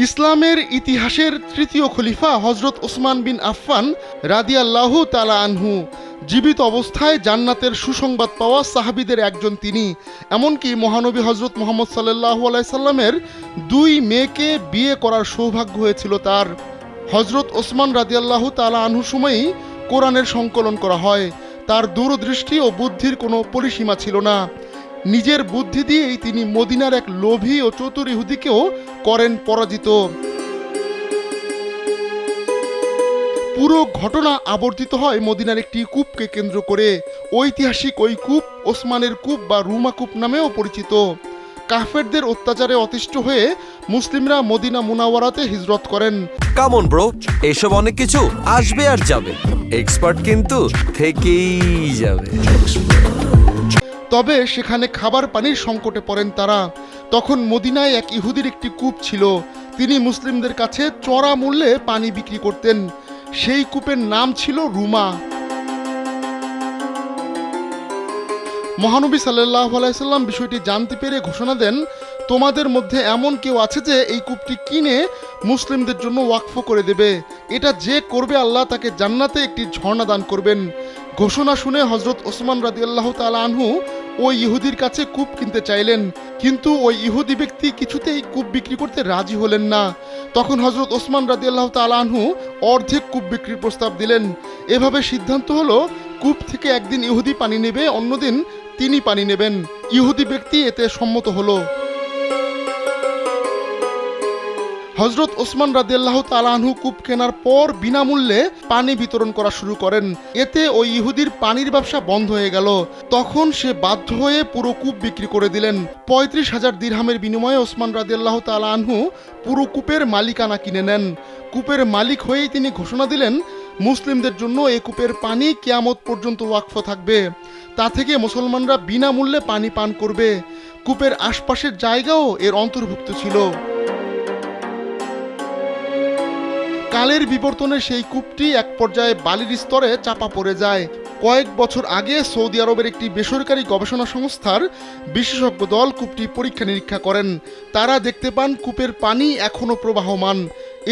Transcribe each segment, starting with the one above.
ইসলামের ইতিহাসের তৃতীয় খলিফা হজরত ওসমান বিন আফফান রাদিয়াল্লাহু তাআলা আনহু জীবিত অবস্থায় জান্নাতের সুসংবাদ পাওয়া সাহাবীদের একজন তিনি। এমনকি মহানবী হজরত মুহাম্মদ সাল্লাল্লাহু আলাইহি সাল্লামের 2 মেয়েকে বিয়ে করার সৌভাগ্য হয়েছিল তার। হজরত ওসমান রাদিয়াল্লাহু তাআলা আনহু সময়েই কোরআনের সংকলন করা হয়। তার দূরদৃষ্টি ও বুদ্ধির কোনো পরিসীমা ছিল না। নিজের বুদ্ধি দিয়েই তিনি মদিনার এক লোভী ও চতুর ইহুদিকেও করেন পরাজিত। পুরো ঘটনা আবর্তিত হয় মদিনার একটি কূপকে কেন্দ্র করে। ঐতিহাসিক ওই কূপ ওসমানের কূপ বা রুমা কূপ নামেও পরিচিত। কাফেরদের অত্যাচারে অতিষ্ঠ হয়ে মুসলিমরা মদিনা মুনাওয়ারাতে হিজরত করেন। কামন ব্রো, এসব অনেক কিছু আসবে আর যাবে, এক্সপার্ট কিন্তু থেকেই যাবে। তবে সেখানে খাবার পানির সংকটে পড়েন তারা। তখন মদিনায় এক ইহুদির একটি কূপ ছিল। তিনি মুসলিমদের কাছে চড়া মূল্যে পানি বিক্রি করতেন। সেই কূপের নাম ছিল রুমা। মহানবী সাল্লাল্লাহু আলাইহি সাল্লাম বিষয়টি জানতে পেরে ঘোষণা দেন, তোমাদের মধ্যে এমন কেউ আছে যে এই কূপটি কিনে মুসলিমদের জন্য ওয়াকফ করে দেবে। এটা যে করবে আল্লাহ তাকে জান্নাতে একটি ঝর্ণা দান করবেন। ঘোষণা শুনে হজরত ওসমান রাদিয়াল্লাহু তাআলা আনহু ওই ইহুদির কাছে কূপ কিনতে চাইলেন, কিন্তু ওই ইহুদি ব্যক্তি কিছুতেই কূপ বিক্রি করতে রাজি হলেন না। তখন হজরত ওসমান রাদিয়াল্লাহু তাআলা আনহু অর্ধেক কূপ বিক্রির প্রস্তাব দিলেন। এভাবে সিদ্ধান্ত হলো কূপ থেকে একদিন ইহুদি পানি নেবে, অন্যদিন তিনি পানি নেবেন। ইহুদি ব্যক্তি এতে সম্মত হলো। হজরত ওসমান রাদিয়াল্লাহু তাআলা আনহু কূপ কেনার পর বিনামূল্যে পানি বিতরণ করা শুরু করেন। এতে ওই ইহুদির পানির ব্যবসা বন্ধ হয়ে গেল। তখন সে বাধ্য হয়ে পুরো কূপ বিক্রি করে দিলেন। 35,000 দিরহামের বিনিময়ে ওসমান রাদিয়াল্লাহু তাআলা আনহু পুরো কূপের মালিকানা কিনে নেন। কূপের মালিক হয়েই তিনি ঘোষণা দিলেন, মুসলিমদের জন্য এই কূপের পানি কিয়ামত পর্যন্ত ওয়াকফ থাকবে। তা থেকে মুসলমানরা বিনামূল্যে পানি পান করবে। কূপের আশপাশের জায়গাও এর অন্তর্ভুক্ত ছিল। কালের বিবর্তনে সেই কূপটি এক পর্যায়ে বালির স্তরে চাপা পড়ে যায়। কয়েক বছর আগে সৌদি আরবের একটি বেসরকারি গবেষণা সংস্থার বিশেষজ্ঞ দল কূপটি পরীক্ষা নিরীক্ষা করেন। তারা দেখতে পান কূপের পানি এখনও প্রবাহমান।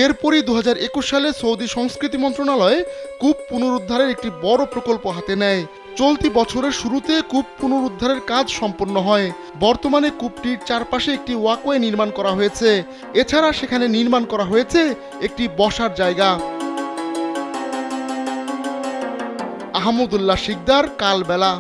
এরপরই 2021 সালে সৌদি সংস্কৃতি মন্ত্রণালয় কূপ পুনরুদ্ধারের একটি বড় প্রকল্প হাতে নেয়। চলতি বছরের শুরুতে কূপ পুনরুদ্ধারের কাজ সম্পন্ন হয়। বর্তমানে কূপটির চারপাশে একটি ওয়াকওয়ে নির্মাণ করা হয়েছে। এছাড়া সেখানে নির্মাণ করা হয়েছে একটি বসার জায়গা। আহমদুল্লাহ শিকদার, কালবেলা।